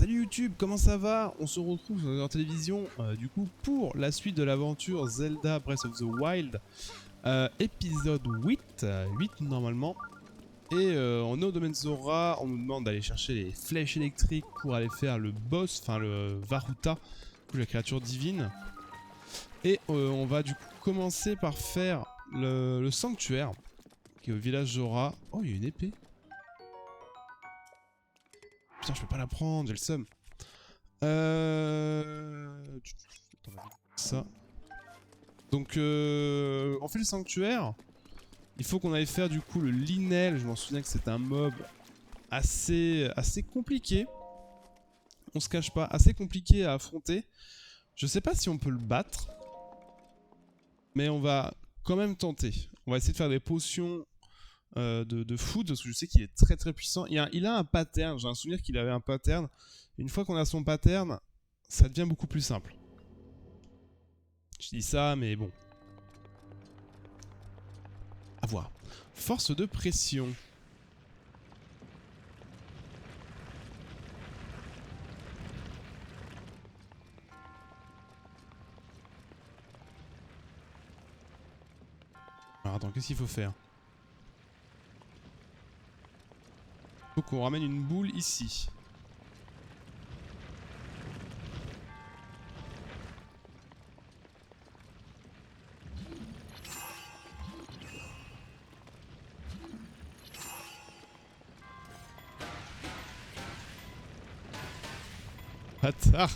Salut YouTube, comment ça va? On se retrouve sur la télévision du coup pour la suite de l'aventure Zelda Breath of the Wild, épisode 8, 8 normalement. Et on est au domaine Zora, on nous demande d'aller chercher les flèches électriques pour aller faire le boss, enfin le Varuta, la créature divine. Et on va du coup commencer par faire le sanctuaire, qui est au village Zora. Oh, il y a une épée. Putain, je peux pas la prendre, j'ai le seum. Ça. Donc, on fait le sanctuaire. Il faut qu'on aille faire du coup le Linel. Je m'en souviens que c'est un mob assez compliqué. On se cache pas, assez compliqué à affronter. Je sais pas si on peut le battre. Mais on va quand même tenter. On va essayer de faire des potions de food, parce que je sais qu'il est très puissant. Il a un pattern, j'ai un souvenir qu'il avait un pattern. Une fois qu'on a son pattern, ça devient beaucoup plus simple. Je dis ça, mais bon. À voir. Force de pression. Alors attends, qu'est-ce qu'il faut faire? Faut qu'on ramène une boule ici. Bâtard.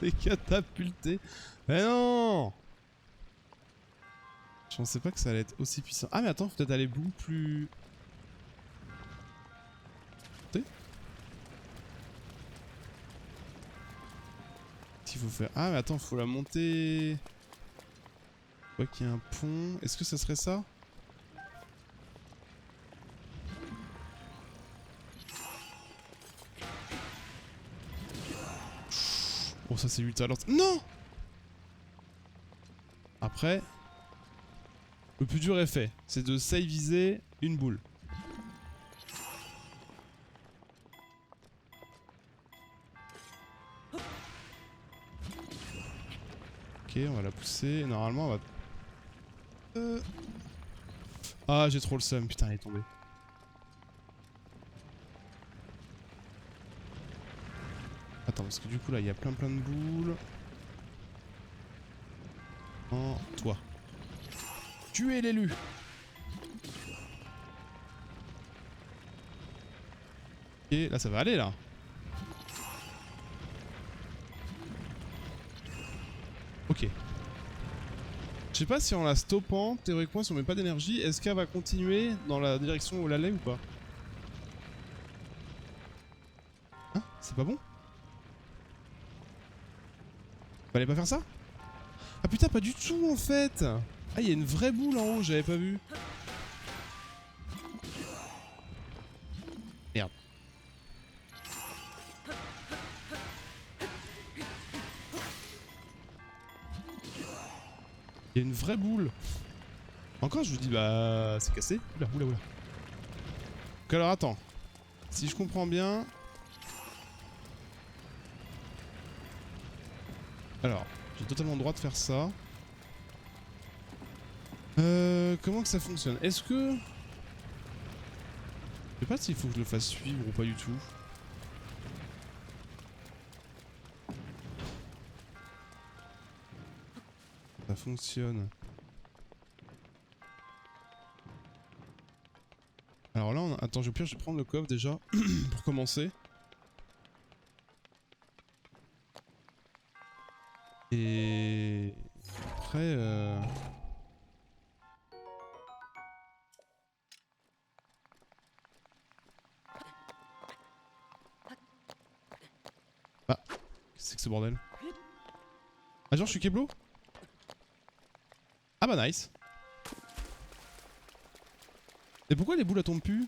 Les catapultés. Mais non! Je pensais pas que ça allait être aussi puissant. Ah mais attends, faut peut-être aller beaucoup plus... Qu'est-ce qu'il faut faire? Ah mais attends, faut la monter... Je vois qu'il y a un pont. Est-ce que ça serait ça? Oh ça c'est ultra lent. Non! Après... Le plus dur est fait. C'est de save-viser une boule. Ok, on va la pousser. Normalement, on va... Ah, j'ai trop le seum. Putain, elle est tombée. Attends, parce que du coup, là, il y a plein de boules. En toi. Tuez l'élu. Et là, ça va aller, là. Ok. Je sais pas si en la stoppant, théoriquement, si on met pas d'énergie, est-ce qu'elle va continuer dans la direction où elle allait ou pas? Hein? C'est pas bon? Fallait pas faire ça? Ah putain, pas du tout en fait! Ah, il y a une vraie boule en haut, j'avais pas vu. Merde. Il y a une vraie boule. Encore, je vous dis, bah, c'est cassé. Oula. Donc alors, attends. Si je comprends bien... Alors, j'ai totalement le droit de faire ça. Comment que ça fonctionne? Est-ce que... Je sais pas s'il faut que je le fasse suivre ou pas du tout. Ça fonctionne. Alors là, attends, je vais prendre le coffre déjà, pour commencer. Et... Après... Ah, qu'est-ce que c'est que ce bordel? Ah genre je suis Keblo? Ah bah nice. Et pourquoi les boules elles tombent plus?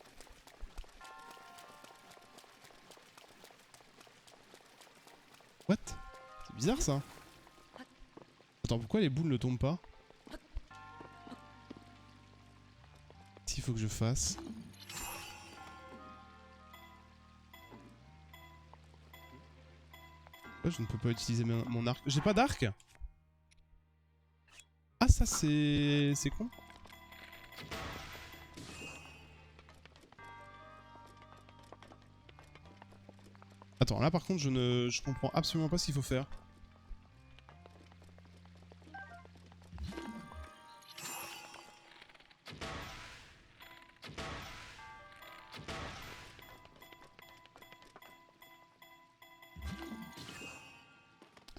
What? C'est bizarre ça. Attends, pourquoi les boules ne tombent pas? qu'il faut que je fasse? Pourquoi je ne peux pas utiliser mon arc? J'ai pas d'arc? Ah ça c'est con. Attends, là par contre je comprends absolument pas ce qu'il faut faire.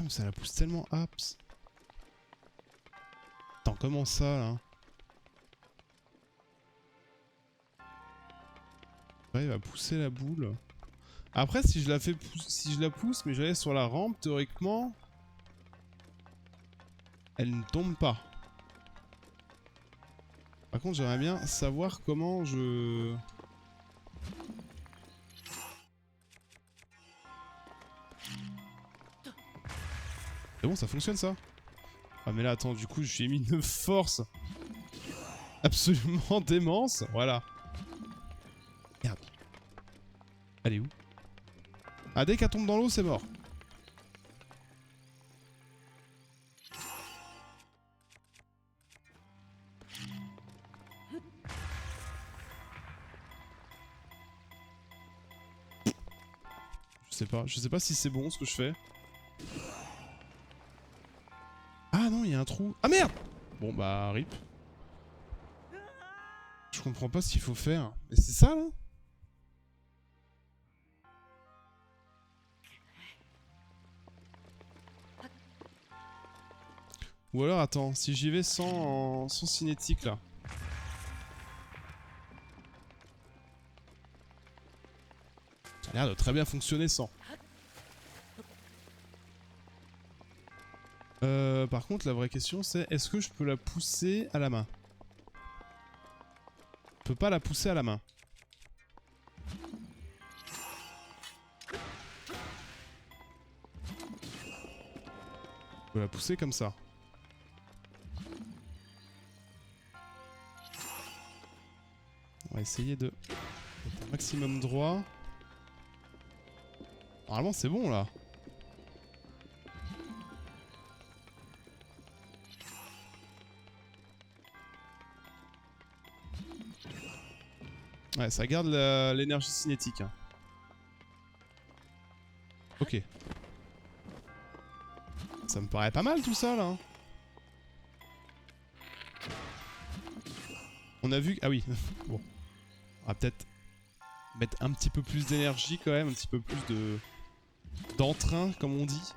Ah mais ça la pousse tellement haps. Attends, comment ça là? Ouais, il va pousser la boule. Après, si je la fais si je la pousse, mais j'allais sur la rampe, théoriquement, elle ne tombe pas. Par contre, j'aimerais bien savoir comment je... C'est bon, ça fonctionne ça? Ah mais là, attends, du coup, j'ai mis une force absolument démence. Voilà. Merde. Elle est où? Ah, dès qu'elle tombe dans l'eau, c'est mort. Je sais pas si c'est bon ce que je fais. Ah non, il y a un trou. Ah merde! Bon bah, rip. Je comprends pas ce qu'il faut faire. Mais c'est ça là? Ou alors attends, si j'y vais sans cinétique là. Ça a l'air de très bien fonctionner sans. Par contre, la vraie question c'est est-ce que je peux la pousser à la main? Je peux pas la pousser à la main. Je peux la pousser comme ça. On va essayer de mettre un maximum droit. Normalement c'est bon là. Ouais, ça garde l'énergie cinétique. Hein. Ok. Ça me paraît pas mal tout ça là. Hein. On a vu... Ah oui. Bon. On va peut-être mettre un petit peu plus d'énergie quand même. Un petit peu plus de... d'entrain comme on dit.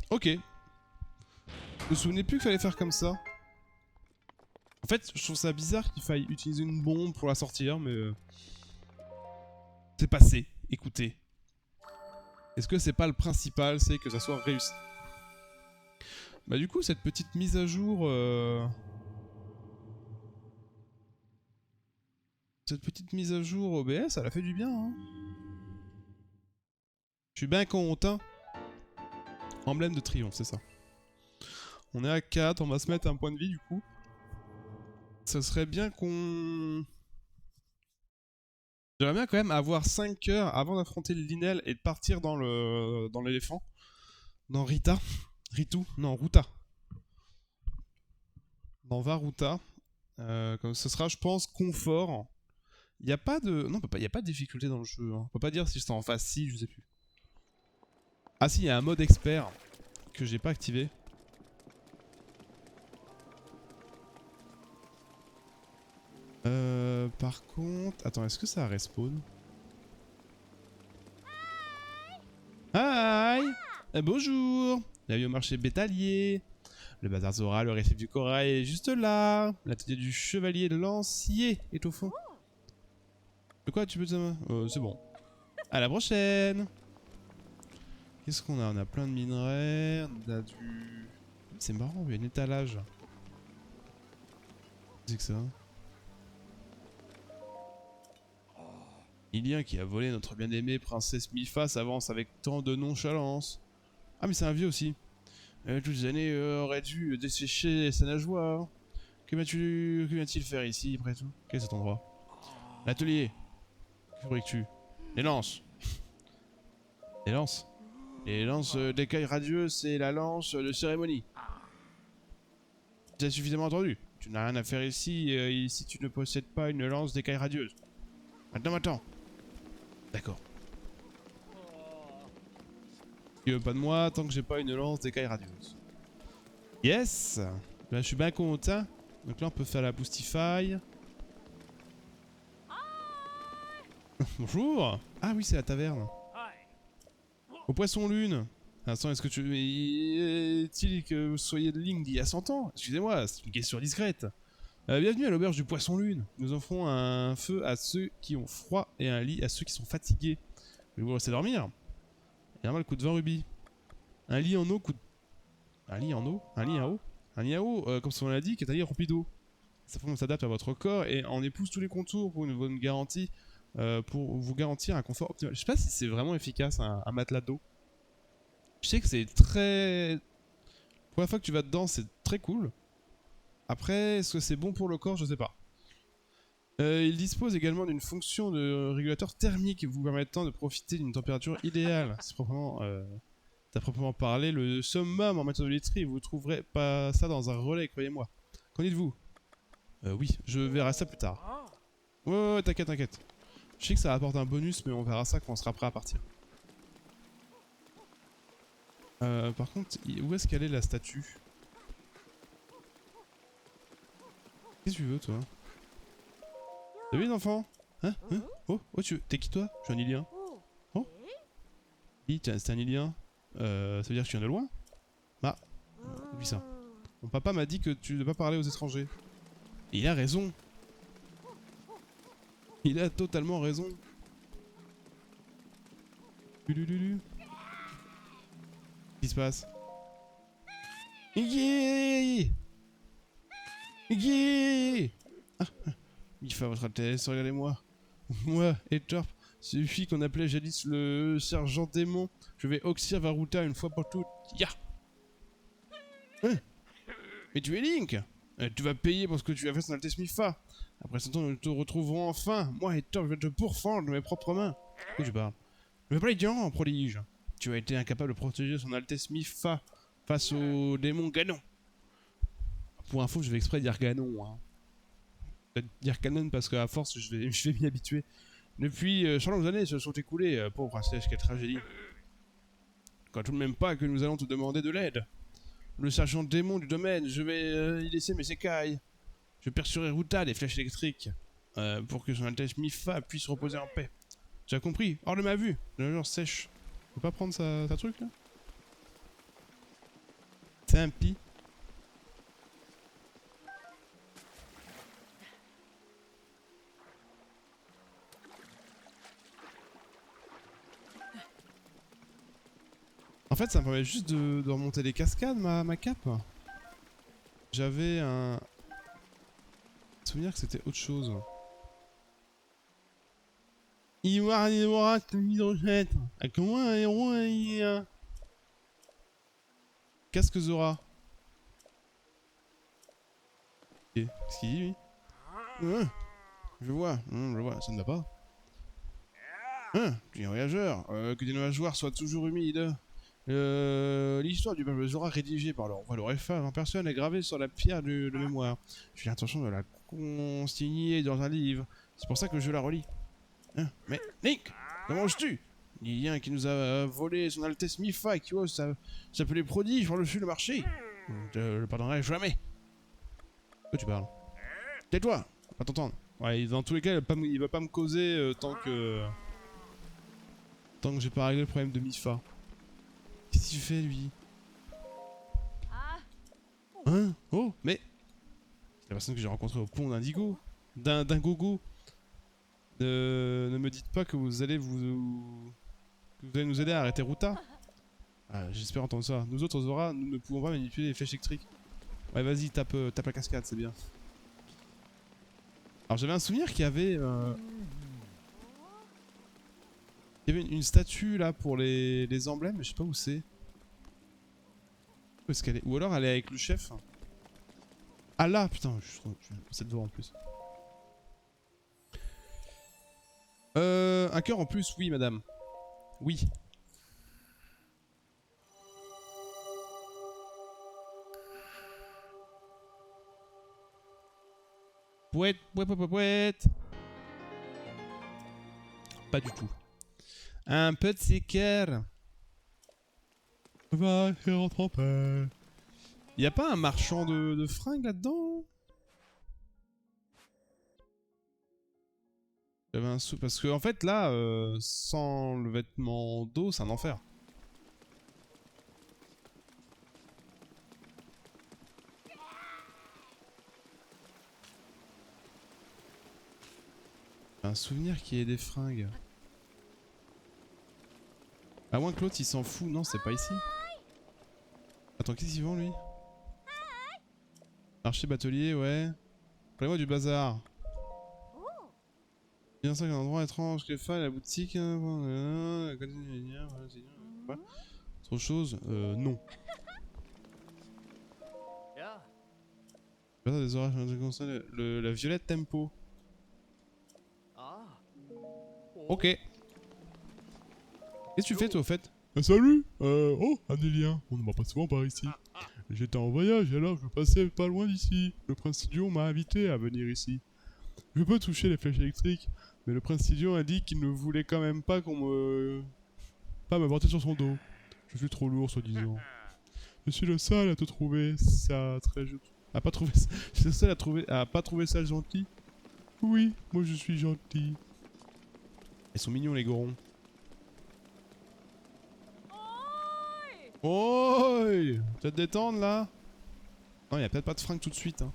Ok. Je me souvenais plus qu'il fallait faire comme ça. En fait, je trouve ça bizarre qu'il faille utiliser une bombe pour la sortir, mais... c'est passé. Écoutez. Est-ce que c'est pas le principal, c'est que ça soit réussi? Bah du coup, cette petite mise à jour... Cette petite mise à jour OBS, elle a fait du bien, hein. Je suis bien content. Emblème de triomphe, c'est ça. On est à 4, on va se mettre un point de vie du coup. Ça serait bien qu'on... J'aimerais bien quand même avoir 5 heures avant d'affronter le Linel et de partir dans l'éléphant. Dans Rita. Ritu. Non, Ruta. Dans Varuta. Comme ce sera, je pense, confort. Il n'y a pas de... Non, il n'y a pas de difficulté dans le jeu. Hein. On peut pas dire si c'est en facile, je sais plus. Ah si, il y a un mode expert que j'ai pas activé. Par contre... Attends, est-ce que ça respawn? Hi bonjour. Bienvenue au marché bétalier. Le bazar Zora, le récif du corail est juste là. L'atelier du chevalier lancier est au fond. De quoi tu peux te... c'est bon. À la prochaine. Qu'est-ce qu'on a? On a plein de minerais. On a du... C'est marrant, il y a un étalage. Qu'est-ce que c'est que ça? Ilien qui a volé notre bien-aimée princesse Mifa s'avance avec tant de nonchalance. Ah mais c'est un vieux aussi. Toutes les années auraient dû dessécher sa nageoire. Que vient-il faire ici, après tout? Quel est cet endroit? L'atelier. Que fabriques-tu? Les lances. Les lances? Les lances d'écailles radieuses, c'est la lance de cérémonie. Tu as suffisamment entendu. Tu n'as rien à faire ici, si tu ne possèdes pas une lance d'écailles radieuses. Attends. D'accord. Tu veux pas de moi tant que j'ai pas une lance d'écailles radieuses. Yes! Là, je suis bien content. Donc là, on peut faire la Boostify. Bonjour! Ah oui, c'est la taverne. Au poisson lune. Attends, est-ce que tu... Est-il que vous soyez de Link d'il y a 100 ans? Excusez-moi, c'est une question discrète. Bienvenue à l'auberge du poisson lune. Nous offrons un feu à ceux qui ont froid et un lit à ceux qui sont fatigués. Voulez-vous rester dormir? Et normal coûte 20 rubis. Un lit en eau coûte... Un lit en eau? Un lit en eau? Un lit en eau, comme son nom l'indique, est un lit rempli d'eau. Sa forme s'adapte à votre corps et en épouse tous les contours pour une bonne garantie, pour vous garantir un confort optimal. Je sais pas si c'est vraiment efficace un matelas d'eau. Je sais que c'est très... Pour la fois que tu vas dedans, c'est très cool. Après, est-ce que c'est bon pour le corps? Je sais pas. Il dispose également d'une fonction de régulateur thermique vous permettant de profiter d'une température idéale. C'est proprement parlé le summum en matière de literie. Vous trouverez pas ça dans un relais, croyez-moi. Qu'en dites-vous? Oui, je verrai ça plus tard. Ouais, t'inquiète. Je sais que ça apporte un bonus, mais on verra ça quand on sera prêt à partir. Par contre, où est-ce qu'elle est la statue? Qu'est-ce que tu veux, toi? Salut les enfants. Hein? Oh, t'es qui toi? Je suis un Ilien. Oh? Dis, c'est un Ilien. Ça veut dire que tu viens de loin? Bah, oublie ça. Mon papa m'a dit que tu ne dois pas parler aux étrangers. Et il a raison. Il a totalement raison. Qu'est-ce qui se passe? Iggy! Il fait votre Altesse, regardez-moi. Moi, Etorp, celui qu'on appelait jadis le sergent démon, je vais oxyre Varuta une fois pour toutes. Ya! Hein? Mais tu es Link! Tu vas payer pour ce que tu as fait son Altesse Mifa. Après ce temps, nous te retrouverons enfin. Moi, Etorp, je vais te pourfendre de mes propres mains. De quoi tu parles? Je vais pas les dire en prodige. Tu as été incapable de protéger son Altesse Mifa face au démon Ganon. Pour info, je vais exprès dire Ganon, hein. Je vais dire Canon parce qu'à force, je vais m'y habituer. Depuis 100 années se sont écoulées, pauvre princesse, quelle tragédie. Quand tout de même pas que nous allons te demander de l'aide. Le sergent démon du domaine, je vais y laisser mes écailles. Je percerai Ruta des flèches électriques, pour que son Altesse Mifa puisse reposer en paix. Tu as compris? Hors de ma vue, de la sèche. Tu peux pas prendre sa truc là? C'est un pis. En fait, ça me permet juste de remonter les cascades, ma cape. J'avais un souvenir que c'était autre chose. Comment un héros Casque Zora. Qu'est-ce qu'il dit lui? Je vois, ça ne va pas. Tu es un voyageur, que des nageoires soient toujours humides. L'histoire du peuple Zora rédigée par le roi Loreffa en personne est gravée sur la pierre de mémoire. J'ai l'intention de la consigner dans un livre. C'est pour ça que je la relis. Mais Link, comment manges-tu? Il y a un qui nous a volé son Altesse Mifa et qui ose s'appeler prodige par-dessus le marché. Je le pardonnerai jamais. De quoi tu parles? Tais-toi, on va t'entendre. Ouais, dans tous les cas, il va pas me causer tant que j'ai pas réglé le problème de Mifa. Qu'est-ce qu'il fait lui? Hein? Oh, mais c'est la personne que j'ai rencontrée au pont d'Indigo. D'un gogo. Ne me dites pas que vous allez nous aider à arrêter Ruta. Ah, j'espère entendre ça. Nous autres Zora, nous ne pouvons pas manipuler les flèches électriques. Ouais, vas-y, tape la cascade, c'est bien. Alors j'avais un souvenir qu'il y avait une statue là pour les emblèmes, mais je sais pas où c'est. Où est-ce qu'elle est? Ou alors elle est avec le chef. Ah là, putain, je suis cette voix en plus. Un cœur en plus, oui madame. Oui. Pouette, pouette, pouette, pouette. Pas du tout. Un petit cœur. Va, et rentre en paix. Y'a pas un marchand de fringues là-dedans? J'avais un sou... Parce que en fait là, sans le vêtement d'eau, c'est un enfer. J'ai un souvenir qu'il y ait des fringues. À moins que l'autre il s'en fout. Non, c'est pas ici. Attends, qu'est-ce qu'il vend lui? Marché batelier, ouais. Parlez-moi du bazar. Bien ça, un endroit étrange, que fa, la boutique. Autre chose? Non. Des orages, la violette tempo. Ok. Qu'est-ce que tu fais toi au fait? Salut Oh, Adélien, on ne va pas souvent par ici. J'étais en voyage et alors je passais pas loin d'ici. Le prince Studio m'a invité à venir ici. Je peux toucher les flèches électriques, mais le prince Studio a dit qu'il ne voulait quand même pas qu'on me... pas me porter sur son dos. Je suis trop lourd, soi-disant. Je suis le seul à te trouver ça très... à pas trouver ça... Je suis le seul à pas trouver ça gentil. Oui, moi je suis gentil. Ils sont mignons les gorons. Oi! Tu vas te détendre là? Non, y'a peut-être pas de fringue tout de suite. Hein.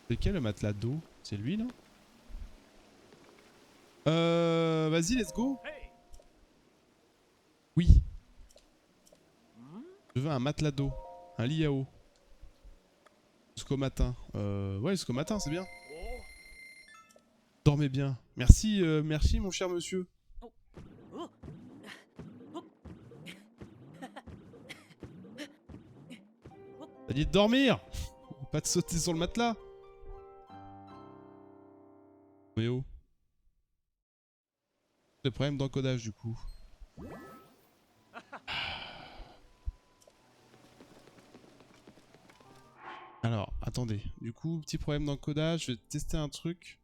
C'est quel le matelas d'eau? C'est lui là? Vas-y, let's go! Oui. Je veux un matelas d'eau. Un lit à eau. Jusqu'au matin. Ouais, jusqu'au matin, c'est bien. Dormez bien. Merci, merci mon cher monsieur. T'as dit de dormir! Pas de sauter sur le matelas! Mais oh. Le problème d'encodage du coup. Alors, attendez. Du coup, petit problème d'encodage. Je vais tester un truc.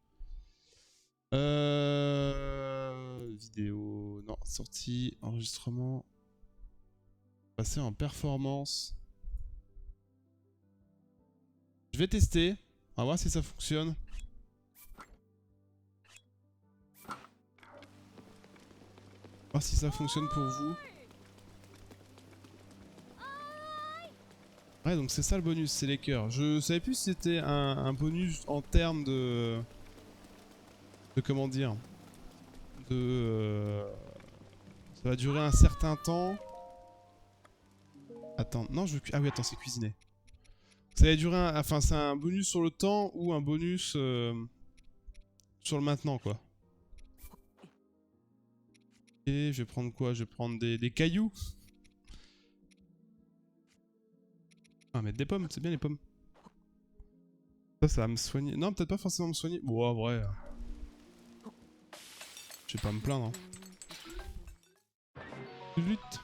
Vidéo. Non, sortie, enregistrement. Passer en performance. Je vais tester. On va voir si ça fonctionne. Voir si ça fonctionne pour vous. Ouais, donc c'est ça le bonus, c'est les cœurs. Je savais plus si c'était un bonus en termes de comment dire. Ça va durer un certain temps. Attends, non, ah oui, attends, c'est cuisiner. Ça va durer enfin, c'est un bonus sur le temps ou un bonus sur le maintenant, quoi. Et je vais prendre quoi? Je vais prendre des cailloux. Ah, mettre des pommes, c'est bien les pommes. Ça va me soigner. Non, peut-être pas forcément me soigner. Bon, en vrai. Je vais pas me plaindre. Hein. Lutte.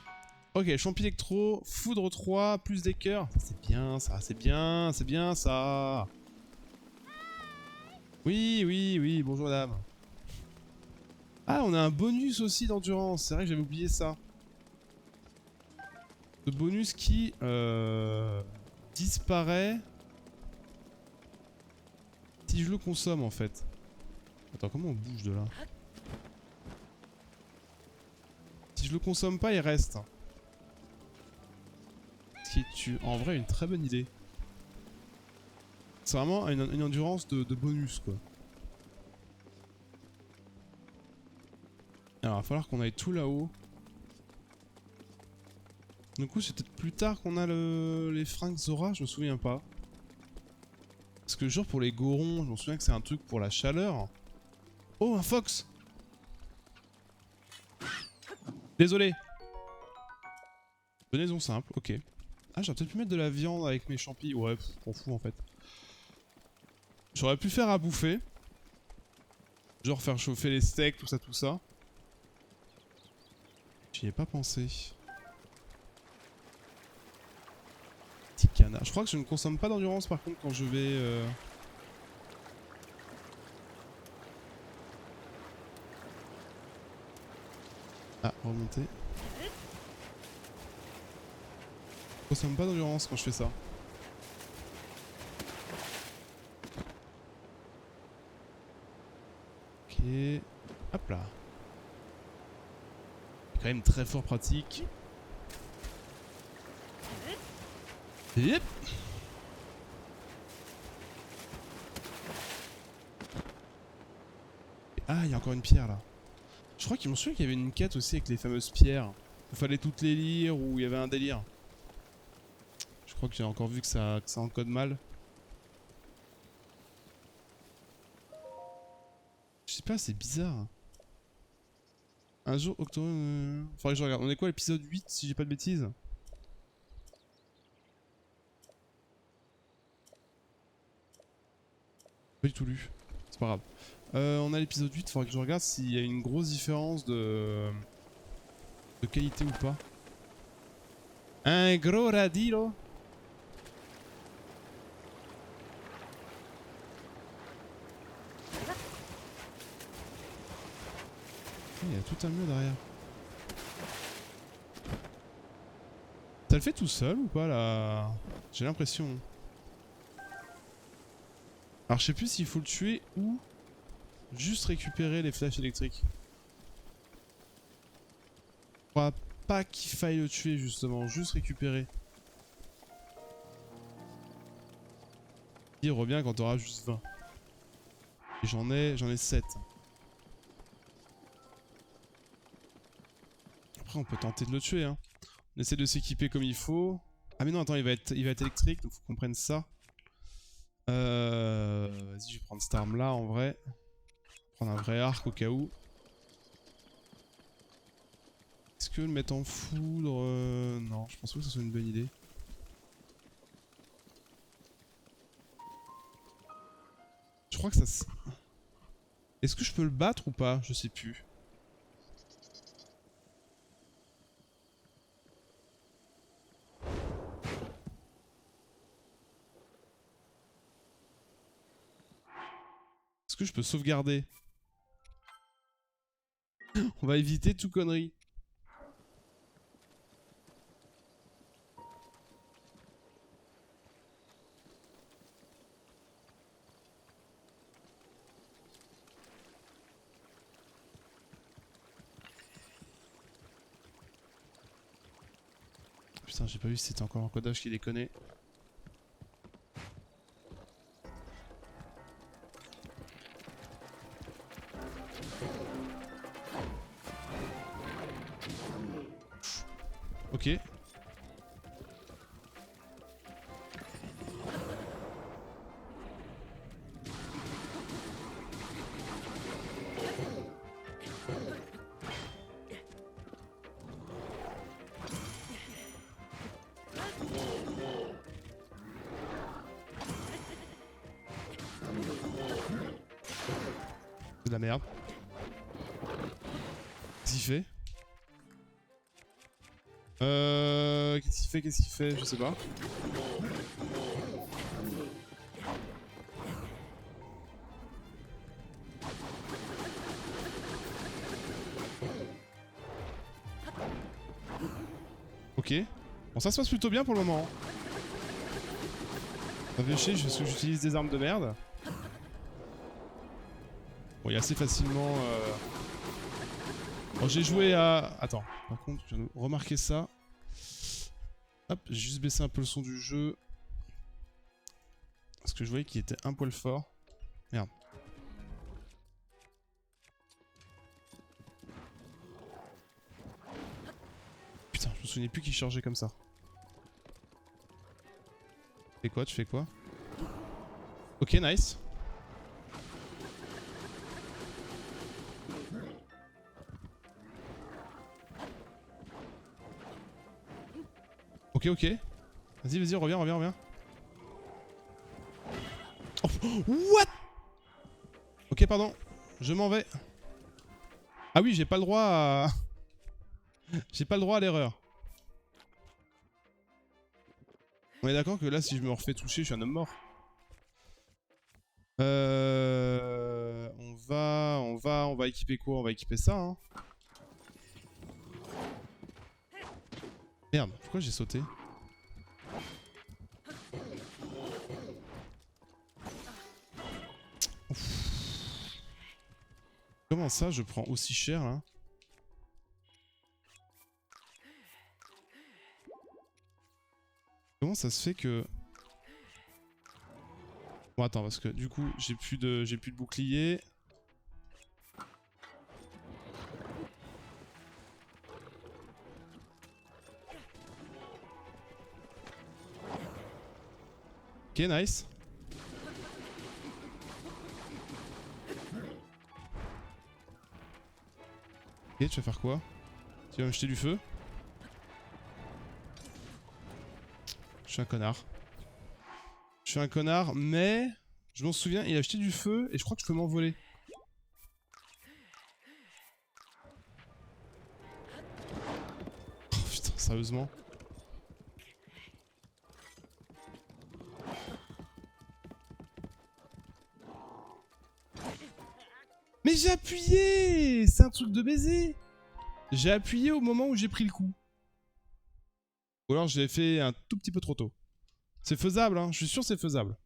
Ok, champi électro, foudre 3, plus des cœurs. C'est bien ça, c'est bien, c'est bien ça. Oui, oui, oui, bonjour madame. Ah, on a un bonus aussi d'endurance, c'est vrai que j'avais oublié ça. Le bonus qui disparaît si je le consomme en fait. Attends, comment on bouge de là? Si je le consomme pas, il reste. Ce qui est en vrai une très bonne idée. C'est vraiment une endurance de bonus quoi. Alors il va falloir qu'on aille tout là-haut. Du coup c'est peut-être plus tard qu'on a les fringues Zora, je me souviens pas. Parce que genre pour les gorons, je me souviens que c'est un truc pour la chaleur. Oh un fox! Désolé. Venaison simple, ok. Ah, j'aurais peut-être pu mettre de la viande avec mes champis. Ouais, m'en fous en fait. J'aurais pu faire à bouffer. Genre faire chauffer les steaks, tout ça, tout ça. J'y ai pas pensé. Petit canard. Je crois que je ne consomme pas d'endurance par contre quand je vais... Ah, remonter. Je consomme pas d'endurance quand je fais ça. Ok. Hop là. C'est quand même très fort pratique. Yep. Ah, il y a encore une pierre là. Je crois qu'ils m'ont souviens qu'il y avait une quête aussi avec les fameuses pierres. Il fallait toutes les lire ou il y avait un délire. Je crois que j'ai encore vu que ça encode mal. Je sais pas, c'est bizarre. Un jour, Octobre... Faudrait que je regarde. On est quoi, l'épisode 8 si j'ai pas de bêtises? Pas du tout lu. C'est pas grave. On a l'épisode 8, faudrait que je regarde s'il y a une grosse différence de qualité ou pas. Un gros radis là. Il y a tout un mur derrière. Ça le fait tout seul ou pas là? J'ai l'impression. Alors je sais plus s'il faut le tuer ou juste récupérer les flèches électriques. Je crois pas qu'il faille le tuer justement, juste récupérer. Il revient quand t'auras juste 20. Et j'en ai 7. Après on peut tenter de le tuer hein. On essaie de s'équiper comme il faut. Ah mais non attends il va être électrique donc faut qu'on prenne ça. Vas-y je vais prendre cette arme là en vrai. Prendre un vrai arc au cas où. Est-ce que le mettre en foudre non je pense pas que ce soit une bonne idée. Je crois que ça... Est-ce que je peux le battre ou pas? Je sais plus. Est-ce que je peux sauvegarder? On va éviter tout connerie. Putain, j'ai pas vu si c'était encore un codage qui déconnait. Ok. C'est de la merde. Qu'est-ce qu'il fait? Qu'est-ce qu'il fait? Je sais pas. Ok. Bon, ça se passe plutôt bien pour le moment. Ça fait chier, j'utilise des armes de merde. Bon, il y a assez facilement... Bon, j'ai joué à... Attends, par contre, je viens de remarquer ça. Hop, j'ai juste baissé un peu le son du jeu. Parce que je voyais qu'il était un poil fort. Merde. Putain, je me souvenais plus qu'il chargeait comme ça. Tu fais quoi? Tu fais quoi? Ok, nice. Ok, ok. Vas-y, vas-y, reviens, reviens, reviens. Oh, what? Ok, pardon. Je m'en vais. Ah oui, j'ai pas le droit à... j'ai pas le droit à l'erreur. On est d'accord que là, si je me refais toucher, je suis un homme mort. On va équiper quoi? On va équiper ça, hein. Merde, pourquoi j'ai sauté? Ouf. Comment ça, je prends aussi cher, là? Comment ça se fait que... Bon, attends, parce que du coup, j'ai plus de bouclier. Ok, nice. Ok, tu vas faire quoi? Tu vas me jeter du feu? Je suis un connard. Je suis un connard, mais... Je m'en souviens, il a jeté du feu et je crois que je peux m'envoler. Oh putain, sérieusement. Mais j'ai appuyé! C'est un truc de baiser! J'ai appuyé au moment où j'ai pris le coup. Ou alors je l'ai fait un tout petit peu trop tôt. C'est faisable, hein, je suis sûr que c'est faisable.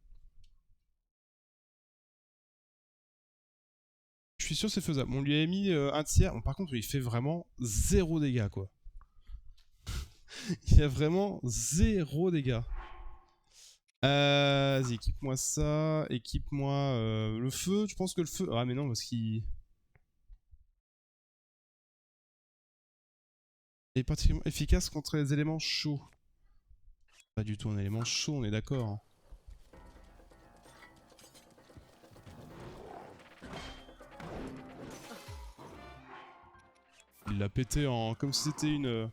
Je suis sûr que c'est faisable. On lui a mis un tiers. Bon, par contre, il fait vraiment 0 dégâts, quoi. Il y a vraiment 0 dégâts. Vas-y, équipe-moi ça. Équipe-moi le feu. Je pense que le feu... Ah, mais non, parce qu'il... est particulièrement efficace contre les éléments chauds. Pas du tout un élément chaud, on est d'accord. Il l'a pété en... comme si c'était une...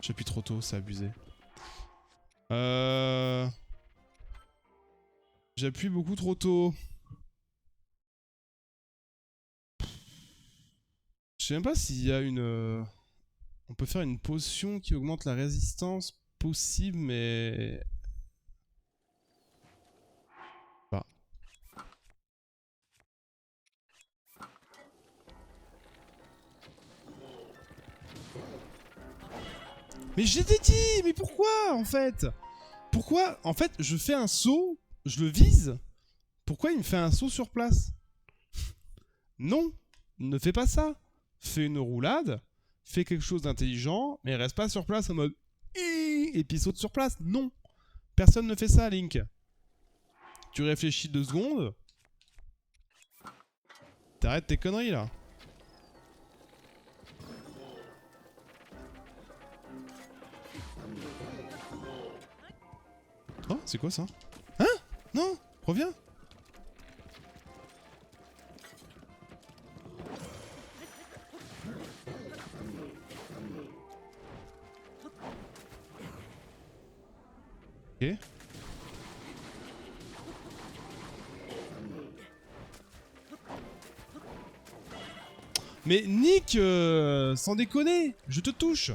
J'appuie trop tôt, c'est abusé. J'appuie beaucoup trop tôt. Je sais même pas s'il y a une... On peut faire une potion qui augmente la résistance possible, mais... Bah. Mais j'ai dit, mais pourquoi en fait? Pourquoi? En fait, je fais un saut, je le vise. Pourquoi il me fait un saut sur place? Non, ne fais pas ça. Fais une roulade, fais quelque chose d'intelligent, mais reste pas sur place en mode... Et puis saute sur place. Non. Personne ne fait ça, Link. Tu réfléchis 2 secondes. T'arrêtes tes conneries, là. Oh, c'est quoi ça? Hein? Non, reviens. Ok. Mais Nick, sans déconner, je te touche.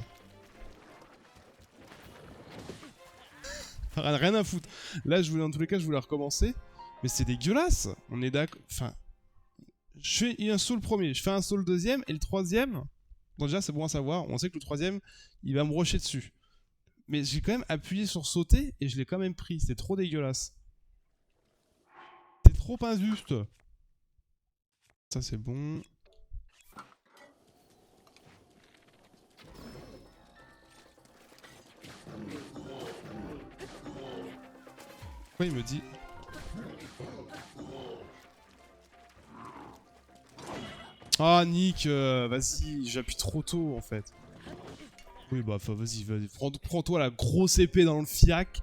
Rien à foutre. Là, je voulais, dans tous les cas, je voulais recommencer. Mais c'est dégueulasse. On est d'accord. Enfin, je fais un saut le premier, je fais un saut le deuxième, et le troisième... Bon, déjà, c'est bon à savoir. On sait que le troisième, il va me rusher dessus. Mais j'ai quand même appuyé sur sauter, et je l'ai quand même pris. C'est trop dégueulasse. C'est trop injuste. Ça, c'est bon. Pourquoi il me dit... Ah, Nick, vas-y, j'appuie trop tôt, en fait. Oui, bah, vas-y, prends-toi la grosse épée dans le fiac.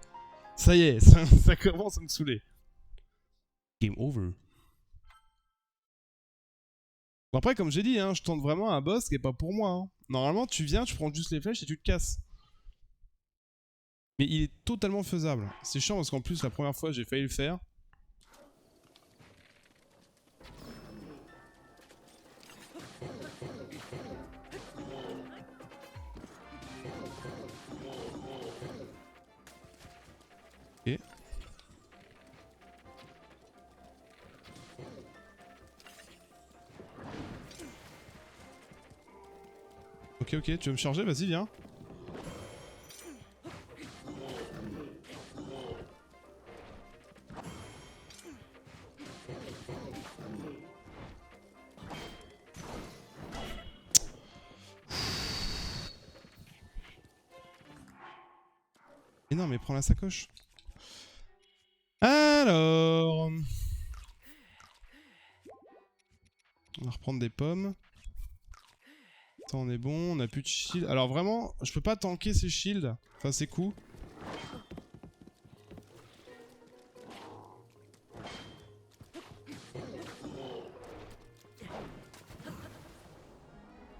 Ça y est, ça commence à me saouler. Game over. Bon, après, comme j'ai dit, hein, je tente vraiment un boss qui est pas pour moi. Hein. Normalement, tu viens, tu prends juste les flèches et tu te casses. Mais il est totalement faisable. C'est chiant parce qu'en plus, la première fois, j'ai failli le faire. Ok. Ok, ok, tu veux me charger? Vas-y, viens. Mais non, mais prends la sacoche. Alors... On va reprendre des pommes. Attends, on est bon, on a plus de shield. Alors vraiment, je peux pas tanker ces shields. Enfin, ces coups.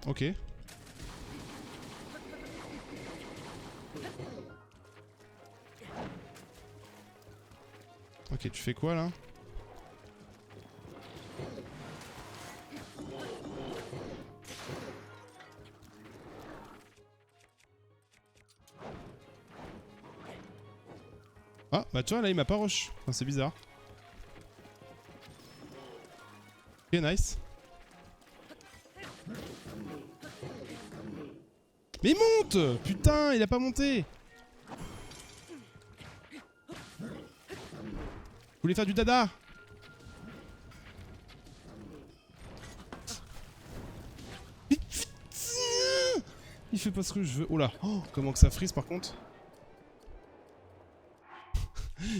Ok. Ok, tu fais quoi là? Ah, bah tu vois, là il m'a pas rush. Enfin, c'est bizarre. Ok, nice. Mais monte! Putain, il a pas monté! Vous voulez faire du dada? Il fait pas ce que je veux. Oh là, oh, comment que ça frise par contre?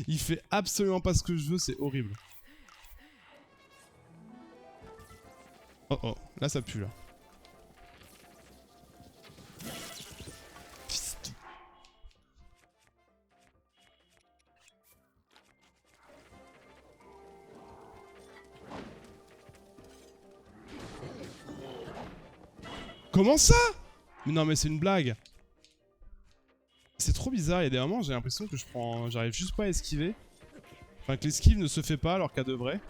Il fait absolument pas ce que je veux, c'est horrible. Oh oh, là ça pue là. Comment ça? Mais non mais c'est une blague. C'est trop bizarre, il y a des moments j'ai l'impression que j'arrive juste pas à esquiver. Enfin que l'esquive ne se fait pas alors qu'à de vrai.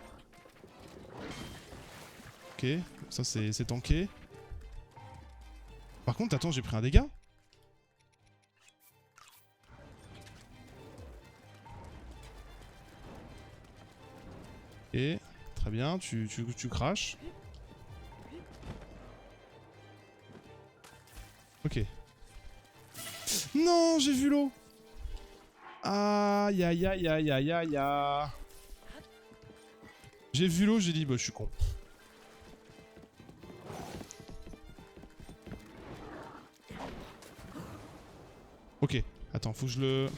Ok, ça c'est tanké. Par contre, attends, j'ai pris un dégât. Et très bien, tu craches. Ok. Non, j'ai vu l'eau. Aïe aïe aïe aïe aïe aïe aïe. J'ai vu l'eau, j'ai dit bah je suis con. Ok, attends, faut que je le...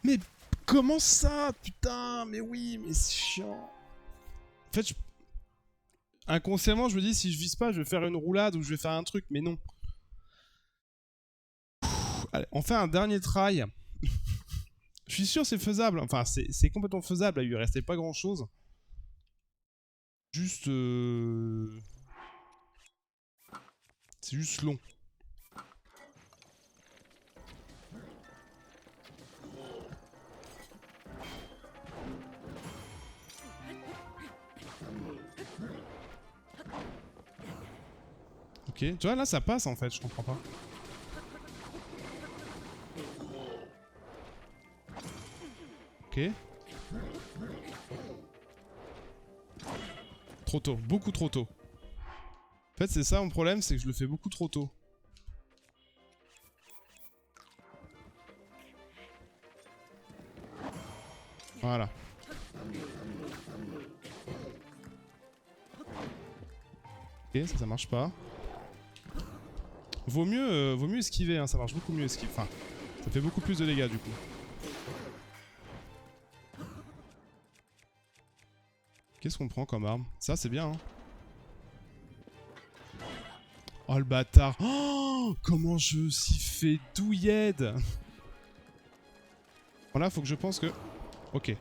Mais comment ça? Putain, mais oui, mais c'est chiant. En fait, inconsciemment, je me dis si je vise pas, je vais faire une roulade ou je vais faire un truc, mais non. Allez, on fait un dernier try. Je suis sûr c'est faisable. Enfin, c'est complètement faisable. Il lui restait pas grand chose. Juste... C'est juste long. Ok, tu vois là ça passe en fait, je comprends pas. Ok. Trop tôt, beaucoup trop tôt. En fait c'est ça mon problème, c'est que je le fais beaucoup trop tôt. Voilà. Ok, ça marche pas. Vaut mieux esquiver, hein, ça marche beaucoup mieux esquiver. Enfin, ça fait beaucoup plus de dégâts du coup. Qu'est-ce qu'on prend comme arme? Ça c'est bien, hein. Oh le bâtard. Oh, comment je s'y fais douillette. Voilà, faut que je pense que... Ok.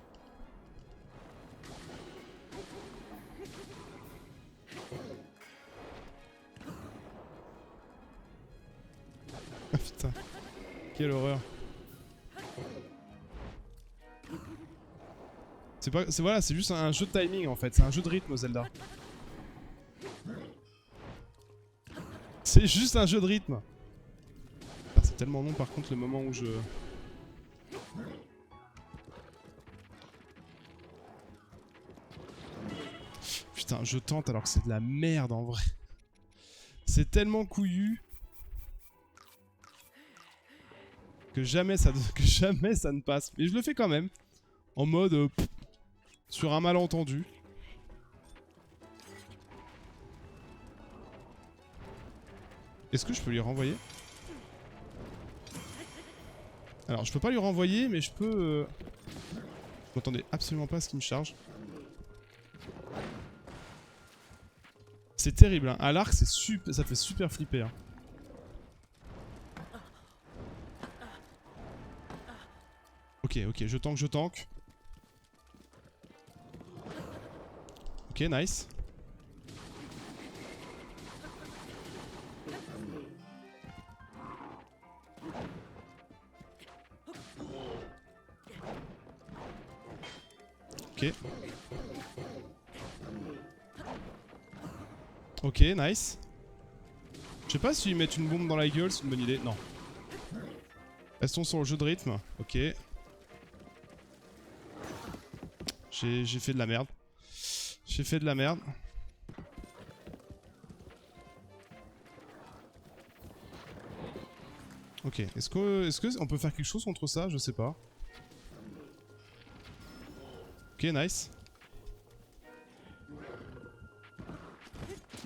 Quelle horreur. C'est pas, c'est voilà, c'est juste un jeu de timing en fait, c'est un jeu de rythme Zelda. C'est juste un jeu de rythme. Ah, c'est tellement long par contre le moment où je... Putain, je tente alors que c'est de la merde en vrai. C'est tellement couillu que jamais ça ne passe. Mais je le fais quand même. En mode... sur un malentendu. Est-ce que je peux lui renvoyer? Alors, je peux pas lui renvoyer, mais je peux... Je m'entendais absolument pas à ce qu'il me charge. C'est terrible, hein. À l'arc, c'est super... ça fait super flipper. Hein. Ok, ok, je tank, je tank. Ok, nice. Ok. Ok, nice. Je sais pas si mettre une bombe dans la gueule, c'est une bonne idée. Non. Restons sur le jeu de rythme. Ok. J'ai fait de la merde. J'ai fait de la merde. Ok, est-ce qu'on peut faire quelque chose contre ça? Je sais pas. Ok, nice.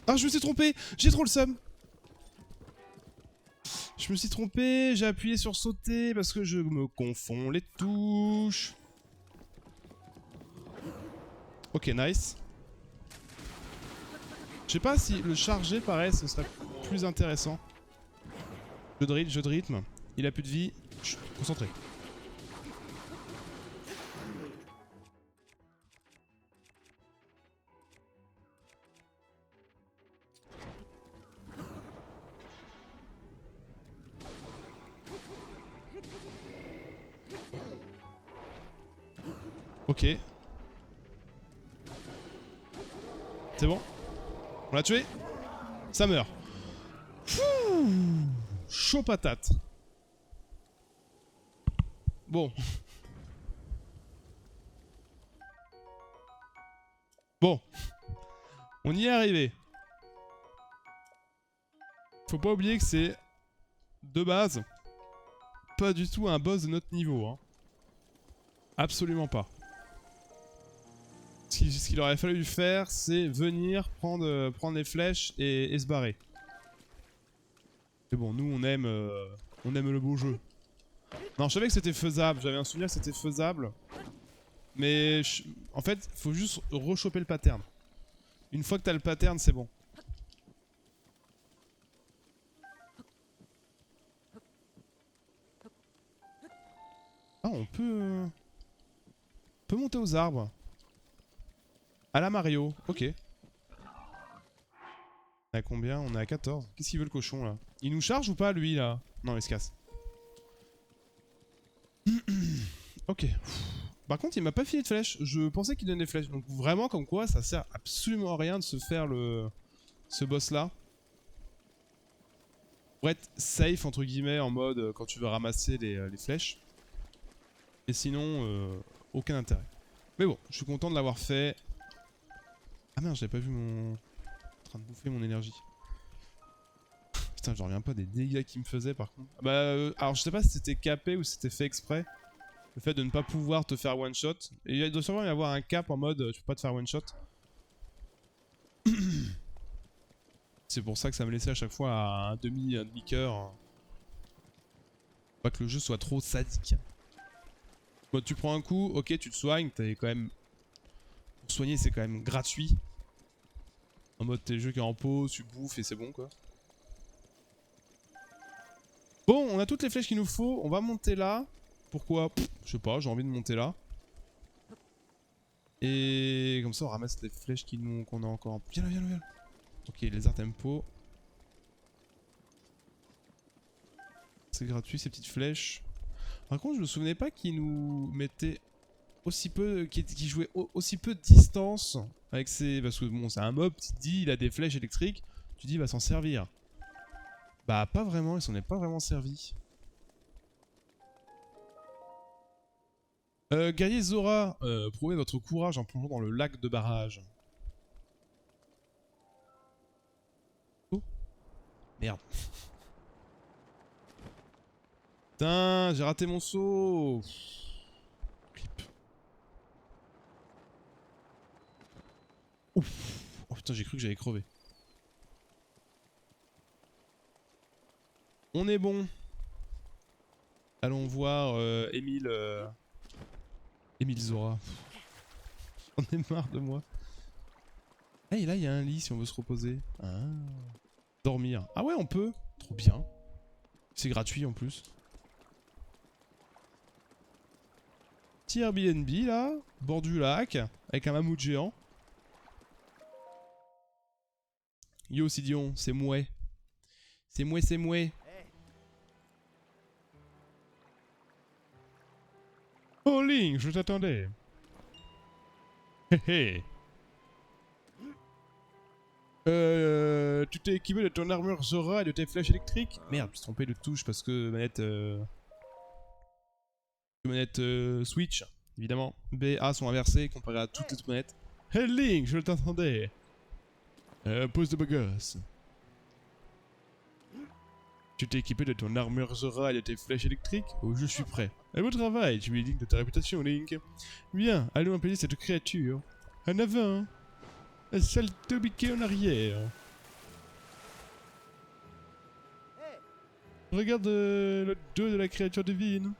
Ah, je me suis trompé! J'ai trop le seum! Je me suis trompé, j'ai appuyé sur sauter parce que je me confonds les touches. Ok, nice. Je sais pas si le charger, pareil, ce serait plus intéressant. Jeu de rythme. Il a plus de vie. Chut, concentré. Ok. C'est bon? On l'a tué? Ça meurt. Fouh, chaud patate. Bon. Bon. On y est arrivé. Faut pas oublier que c'est, de base, pas du tout un boss de notre niveau. Hein. Absolument pas. Ce qu'il aurait fallu faire, c'est venir prendre les flèches et se barrer. Mais bon, nous on aime le beau jeu. Non, je savais que c'était faisable, j'avais un souvenir que c'était faisable. Mais en fait, faut juste rechoper le pattern. Une fois que t'as le pattern, c'est bon. Ah, on peut monter aux arbres. À la Mario, ok. On est à combien? On est à 14. Qu'est-ce qu'il veut le cochon là? Il nous charge ou pas lui là? Non, il se casse. Ok. Par contre, il m'a pas filé de flèches. Je pensais qu'il donnait des flèches. Donc vraiment, comme quoi, ça sert absolument à rien de se faire ce boss là. Pour être safe entre guillemets en mode quand tu veux ramasser les flèches. Et sinon, aucun intérêt. Mais bon, je suis content de l'avoir fait. Ah merde, j'avais pas vu mon... en train de bouffer mon énergie. Putain, je reviens pas des dégâts qu'il me faisait par contre. Bah, alors je sais pas si c'était capé ou si c'était fait exprès. Le fait de ne pas pouvoir te faire one shot. Et il doit sûrement y avoir un cap en mode tu peux pas te faire one shot. C'est pour ça que ça me laissait à chaque fois à un demi-cœur. Pas que le jeu soit trop sadique. Bon, tu prends un coup, ok, tu te soignes, t'es quand même... Pour soigner, c'est quand même gratuit. En mode, t'es le jeu qui est en pause, tu bouffes et c'est bon, quoi. Bon, on a toutes les flèches qu'il nous faut, on va monter là. Pourquoi? Je sais pas, j'ai envie de monter là. Et comme ça, on ramasse les flèches qu'on a encore. Viens là, viens là, viens là. Ok, lézard tempo. C'est gratuit ces petites flèches. Par contre je me souvenais pas qu'ils nous mettaient aussi peu, qui jouait aussi peu de distance avec ses... Parce que bon c'est un mob, tu te dis il a des flèches électriques, tu dis il va s'en servir. Bah pas vraiment, il s'en est pas vraiment servi. Guerrier Zora, prouvez votre courage en plongeant dans le lac de barrage. Oh merde. Putain, j'ai raté mon saut. Clip. Ouf. Oh putain, j'ai cru que j'allais crever. On est bon. Allons voir Émile Zora. On est marre de moi. Hey, là il y a un lit si on veut se reposer. Ah. Dormir. Ah ouais, on peut. Trop bien. C'est gratuit en plus. Petit Airbnb là, bord du lac, avec un mammouth géant. Yo Sidion, c'est mouais. C'est mouais, c'est mouais. Oh Link, je t'attendais. Hé hé. Tu t'es équipé de ton armure Zora et de tes flèches électriques? Merde, je me suis trompé de touche parce que manette Switch, évidemment. B, A sont inversés comparé à toutes les autres manettes. Hey Link, je t'attendais. Pose de bagasse. Tu t'es équipé de ton armure Zora et de tes flèches électriques? Oh, je suis prêt. À bon travail, tu es digne de ta réputation, Link. Bien, allons appeler cette créature. En avant. Un salto biqué en arrière. Regarde le dos de la créature divine.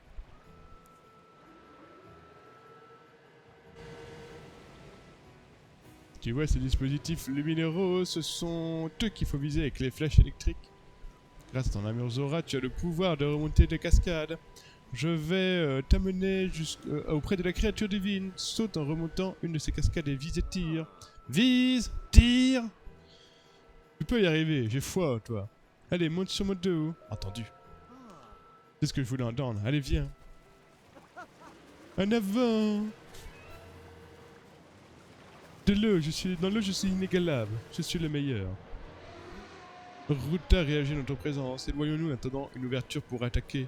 Tu vois ces dispositifs lumineux, ce sont eux qu'il faut viser avec les flèches électriques. Grâce à ton armure Zora, tu as le pouvoir de remonter des cascades. Je vais t'amener auprès de la créature divine. Saute en remontant une de ces cascades et vise et tire. Vise, tire. Tu peux y arriver, j'ai foi en toi. Allez, monte sur mon dos. Entendu. C'est ce que je voulais entendre. Allez, viens. En avant. Dans l'eau, je suis inégalable. Je suis le meilleur. Ruta réagit à notre présence. Éloignons-nous en attendant une ouverture pour attaquer.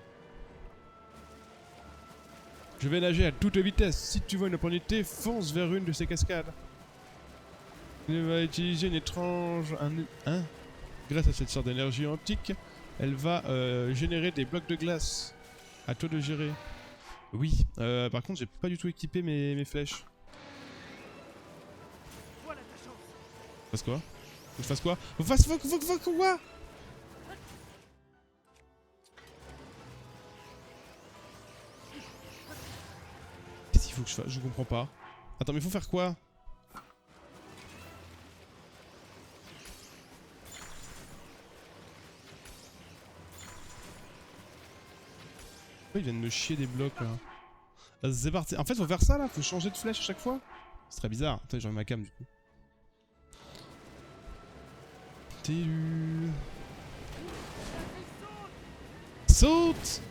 Je vais nager à toute vitesse. Si tu vois une opportunité, fonce vers une de ces cascades. Elle va utiliser une étrange... Grâce à cette sorte d'énergie antique, elle va générer des blocs de glace. À toi de gérer. Oui, par contre j'ai pas du tout équipé mes flèches. Fasse quoi? Faut que je fasse quoi? Faut quoi? Qu'est-ce qu'il faut que je fasse? Je comprends pas. Attends, mais faut faire quoi? Pourquoi ils viennent me chier des blocs là? C'est parti. En fait, faut faire ça là? Faut changer de flèche à chaque fois? C'est très bizarre. Attends, j'ai ma cam du coup. Saute!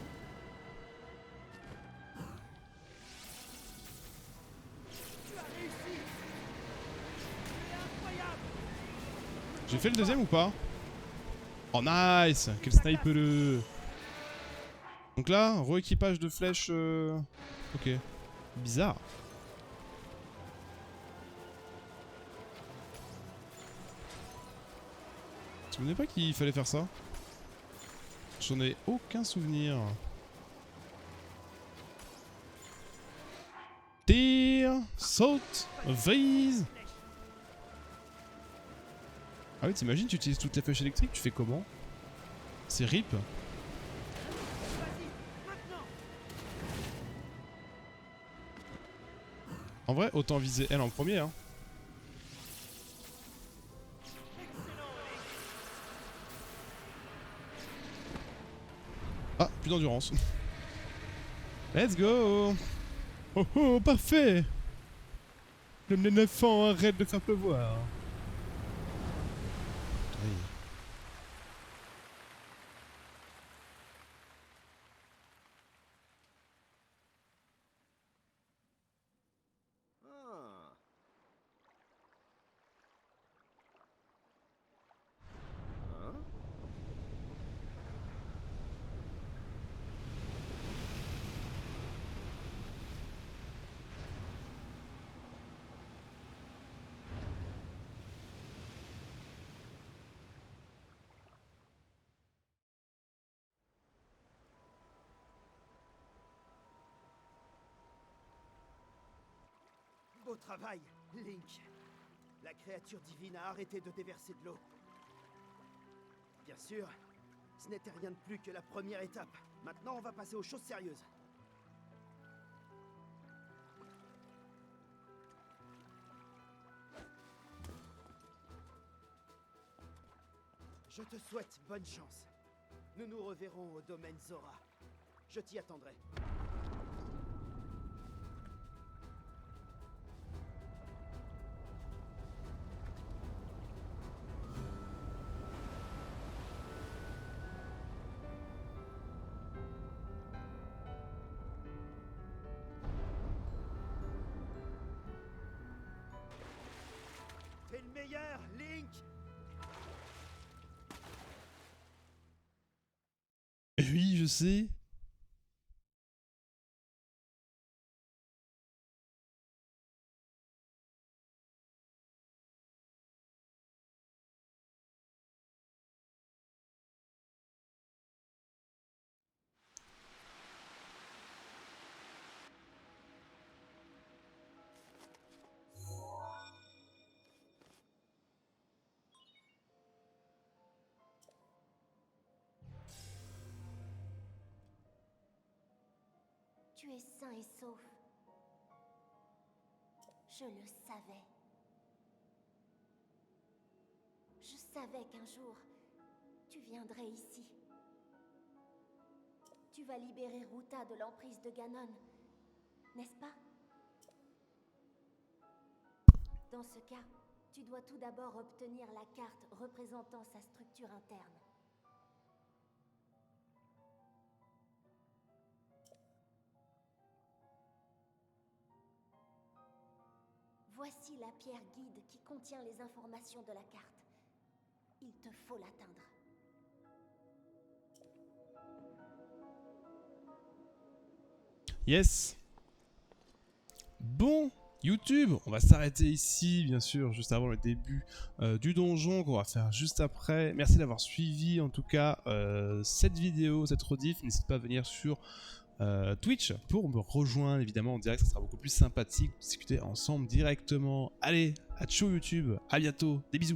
J'ai fait le deuxième ou pas? Oh nice! Quel sniper! Donc là, re-équipage de flèches... Ok. Bizarre. Tu me souvenais pas qu'il fallait faire ça? J'en ai aucun souvenir. Tire, saute, vise. Ah oui, t'imagines, tu utilises toutes les flèches électriques, tu fais comment? C'est RIP. En vrai, autant viser elle en premier, hein. Ah, plus d'endurance. Let's go! Oh oh, parfait! L'homme des 9 ans arrête de faire pleuvoir. Oui. Beau travail, Link. La créature divine a arrêté de déverser de l'eau. Bien sûr, ce n'était rien de plus que la première étape. Maintenant, on va passer aux choses sérieuses. Je te souhaite bonne chance. Nous nous reverrons au domaine Zora. Je t'y attendrai. T'es le meilleur, Link! Oui, je sais. Tu es sain et sauf. Je le savais. Je savais qu'un jour, tu viendrais ici. Tu vas libérer Ruta de l'emprise de Ganon, n'est-ce pas? Dans ce cas, tu dois tout d'abord obtenir la carte représentant sa structure interne. Voici la pierre guide qui contient les informations de la carte. Il te faut l'atteindre. Yes. Bon, YouTube, on va s'arrêter ici, bien sûr, juste avant le début du donjon qu'on va faire juste après. Merci d'avoir suivi, en tout cas, cette vidéo, cette rediff. N'hésite pas à venir sur Twitch pour me rejoindre, évidemment, en direct. Ça sera beaucoup plus sympathique de discuter ensemble directement. Allez, à ciao YouTube, à bientôt, des bisous.